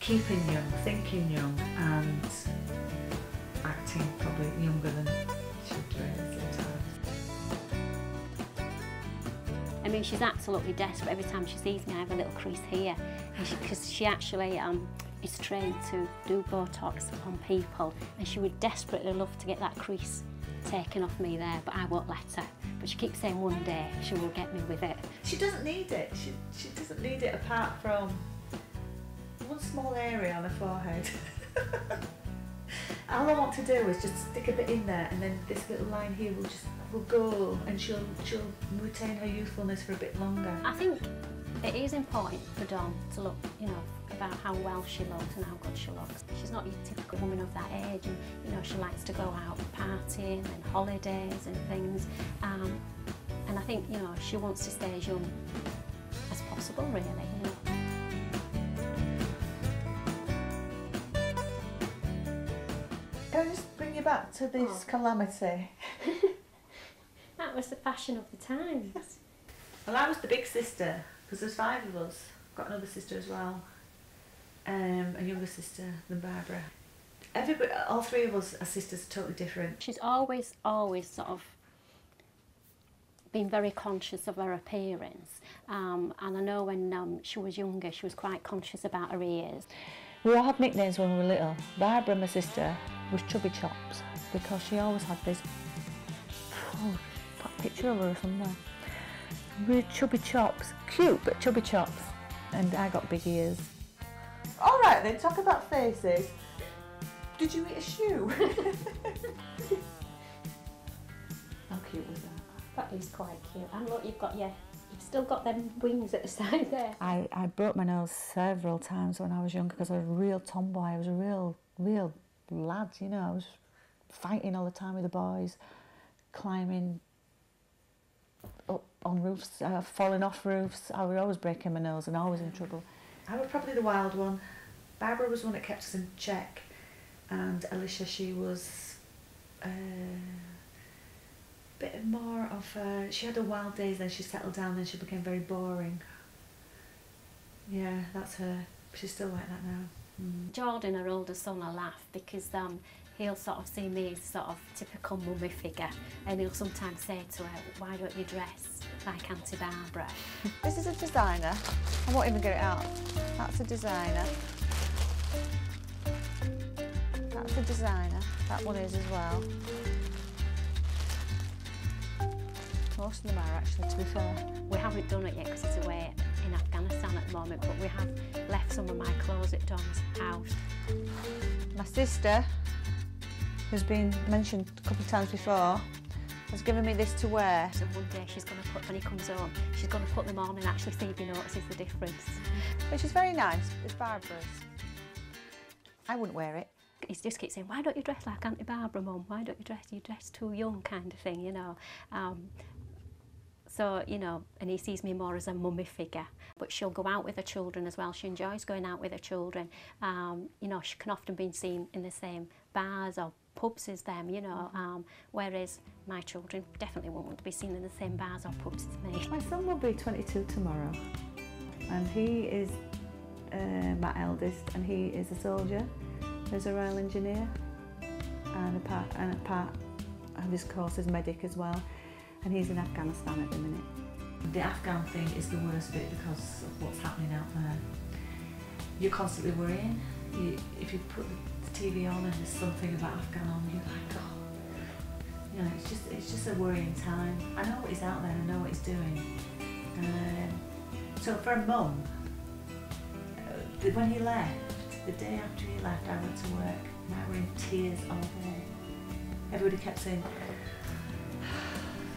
keeping young, thinking young, and acting probably younger than she should really sometimes. I mean, she's absolutely desperate. Every time she sees me, I have a little crease here, because she actually is trained to do Botox on people, and she would desperately love to get that crease taken off me there, but I won't let her. But she keeps saying one day she will get me with it. She doesn't need it. She doesn't need it apart from one small area on her forehead. All I want to do is just stick a bit in there, and then this little line here will go, and she'll retain her youthfulness for a bit longer. I think it is important for Dawn to look, you know, about how well she looks and how good she looks. She's not your typical woman of that age, and you know, she likes to go out partying and holidays and things. And I think, you know, she wants to stay as young as possible, really. You know. Can I just bring you back to this calamity? That was the fashion of the times. Well, I was the big sister, because there's 5 of us. I've got another sister as well, a younger sister than Barbara. Everybody, all 3 of us, our sisters are totally different. She's always sort of been very conscious of her appearance, and I know when she was younger, she was quite conscious about her ears. We all had nicknames when we were little. Barbara, my sister, was Chubby Chops, because she always had this, that picture of her somewhere, with chubby chops, cute but chubby chops, and I got big ears. All right then, talk about faces. Did you eat a shoe? How cute was that? That is quite cute. And look, you've still got them wings at the side there. I broke my nose several times when I was younger because I was a real tomboy. I was a real lad, you know. I was fighting all the time with the boys, climbing up on roofs, falling off roofs. I was always breaking my nose and always in trouble. I was probably the wild one. Barbara was one that kept us in check, and Alicia, she was a bit more of she had her wild days, then she settled down, then she became very boring. Yeah, that's her. She's still like that now. Jordan, her older son, will laugh because he'll sort of see me as sort of typical mummy figure, and he'll sometimes say to her, "Why don't you dress like Auntie Barbara?" This is a designer. I won't even get it out. That's a designer. That's a designer. That one is as well. Most of them are actually, to be fair. We haven't done it yet because it's away in Afghanistan at the moment, but we have left some of my clothes at Dawn's house. My sister, who's been mentioned a couple of times before, has given me this to wear. So one day she's going to put, when he comes home, she's going to put them on and actually see if he notices the difference. Which is very nice. It's Barbara's. I wouldn't wear it. He just keeps saying, "Why don't you dress like Auntie Barbara, Mum? Why don't you dress? You dress too young," kind of thing, you know. So, you know, and he sees me more as a mummy figure. But she'll go out with her children as well. She enjoys going out with her children. You know, she can often be seen in the same bars or pubs as them, you know, whereas my children definitely won't want to be seen in the same bars or pubs as me. My son will be 22 tomorrow, and he is my eldest, and he is a soldier. He's a Royal Engineer, and a part of his course is medic as well. And he's in Afghanistan at the minute. The Afghan thing is the worst bit because of what's happening out there. You're constantly worrying. If you put the TV on and there's something about Afghan on, you're like, oh. You know, it's just a worrying time. I know what he's out there, I know what he's doing. So for a mum, when he left, the day after he left, I went to work and I were in tears all day. Everybody kept saying,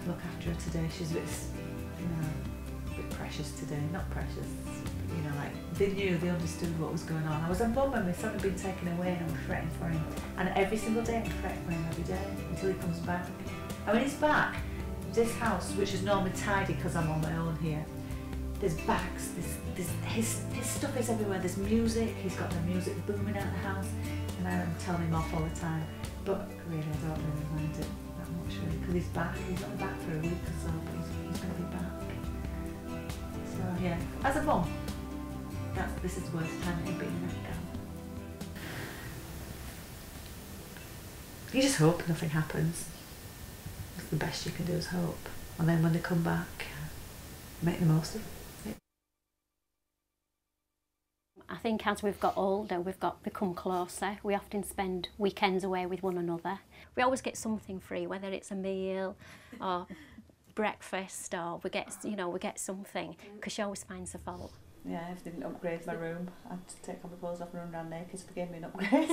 "Look after her today, she's a bit, you know, a bit precious today." Not precious, but, you know, like, they understood what was going on. I was a mum and my son had been taken away and I was fretting for him. And every single day I'm fretting for him every day until he comes back. And when he's back, this house, which is normally tidy because I'm on my own here, there's bags, his stuff is everywhere, there's music, he's got the music booming out of the house, and I'm telling him off all the time. But really, I don't really mind it that much really, because he's back. He's only back for a week or so, but he's going to be back. So yeah, as a mum, this is the worst time to be in Afghan. You just hope nothing happens. That's the best you can do, is hope. And then when they come back, make the most of it. I think as we've got older, we've become closer. We often spend weekends away with one another. We always get something free, whether it's a meal or breakfast, or we get something, because she always finds a fault. Yeah, if they didn't upgrade my room, I'd take all my clothes off and run around naked if they gave me an upgrade.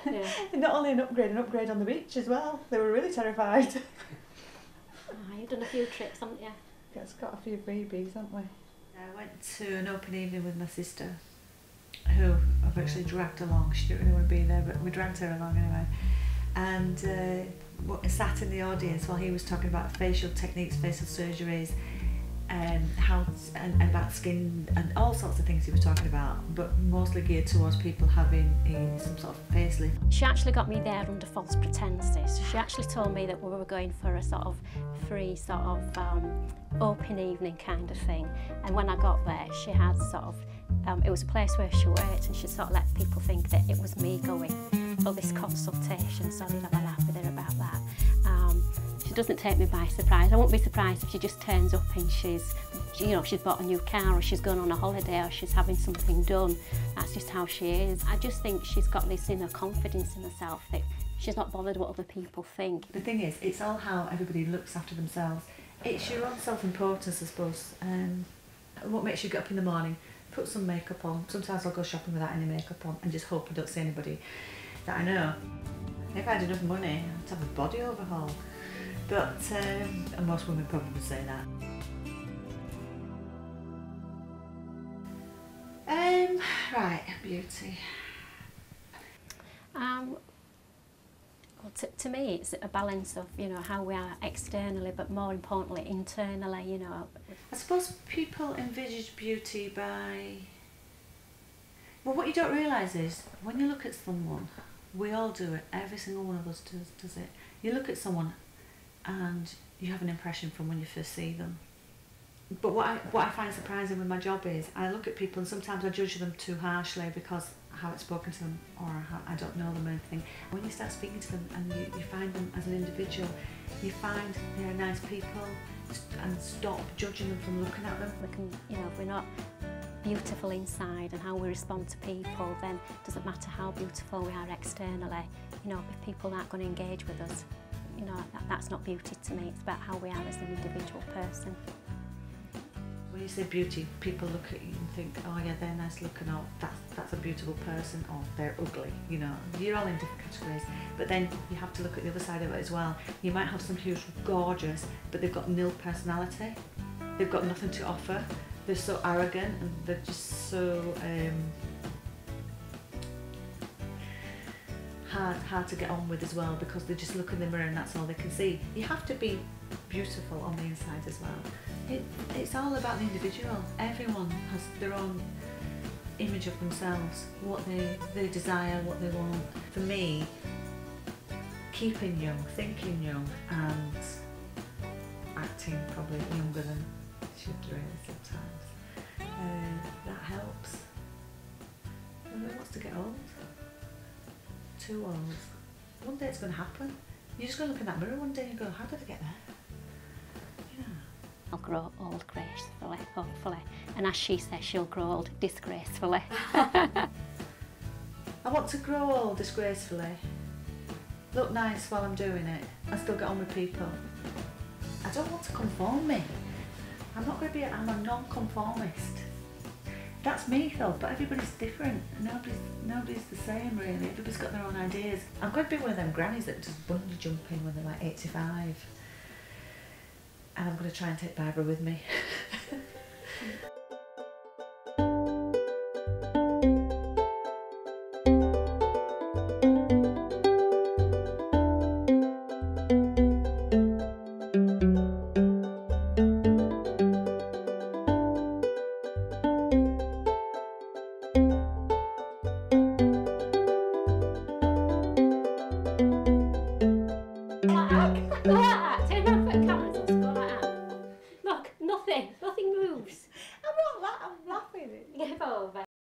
Yeah. Not only an upgrade on the beach as well. They were really terrified. You've done a few trips, haven't you? It's got a few freebies, haven't we? I went to an open evening with my sister, who I've actually dragged along. She didn't really want to be there, but we dragged her along anyway. And sat in the audience while he was talking about facial techniques, facial surgeries, and about skin and all sorts of things he was talking about, but mostly geared towards people having some sort of facelift. She actually got me there under false pretenses. She actually told me that we were going for a sort of free open evening kind of thing, and when I got there she had it was a place where she worked, and she sort of let people think that it was me going for this consultation, so I did have a laugh with her about that. She doesn't take me by surprise. I won't be surprised if she just turns up and she's bought a new car, or she's going on a holiday, or she's having something done. That's just how she is. I just think she's got this inner confidence in herself that she's not bothered what other people think. The thing is, it's all how everybody looks after themselves. It's your own self-importance, I suppose. What makes you get up in the morning, put some makeup on. Sometimes I'll go shopping without any makeup on and just hope I don't see anybody that I know. If I had enough money, I'd have a body overhaul. But, and most women probably say that. Right, beauty. Well, to me, it's a balance of, how we are externally, but more importantly, internally, I suppose people envisage beauty by... Well, what you don't realise is, when you look at someone, we all do it, every single one of us does it. You look at someone and you have an impression from when you first see them. But what I find surprising with my job is I look at people and sometimes I judge them too harshly because I haven't spoken to them or I don't know them or anything. When you start speaking to them and you find them as an individual, you find they're nice people and stop judging them from looking at them. We can, if we're not beautiful inside and how we respond to people, then it doesn't matter how beautiful we are externally. If people aren't going to engage with us, that's not beauty to me. It's about how we are as an individual person. When you say beauty, people look at you and think, oh yeah, they're nice looking, or that's a beautiful person, or they're ugly, You're all in different categories. But then you have to look at the other side of it as well. You might have somebody who's gorgeous, but they've got nil personality. They've got nothing to offer. They're so arrogant and they're just so hard to get on with as well, because they just look in the mirror and that's all they can see. You have to be beautiful on the inside as well. It's all about the individual. Everyone has their own image of themselves, what they desire, what they want. For me, keeping young, thinking young and acting probably younger than I should really sometimes, that helps. Nobody wants to get old. Too old. One day it's going to happen. You're just going to look in that mirror one day and go, how did I get there? I'll grow old gracefully, hopefully. And as she says, she'll grow old disgracefully. I want to grow old disgracefully. Look nice while I'm doing it. I still get on with people. I don't want to conform me. I'm a non-conformist. That's me though, but everybody's different. Nobody's the same really. Everybody's got their own ideas. I'm going to be one of them grannies that just bungee jumping when they're like 85. And I'm going to try and take Barbara with me.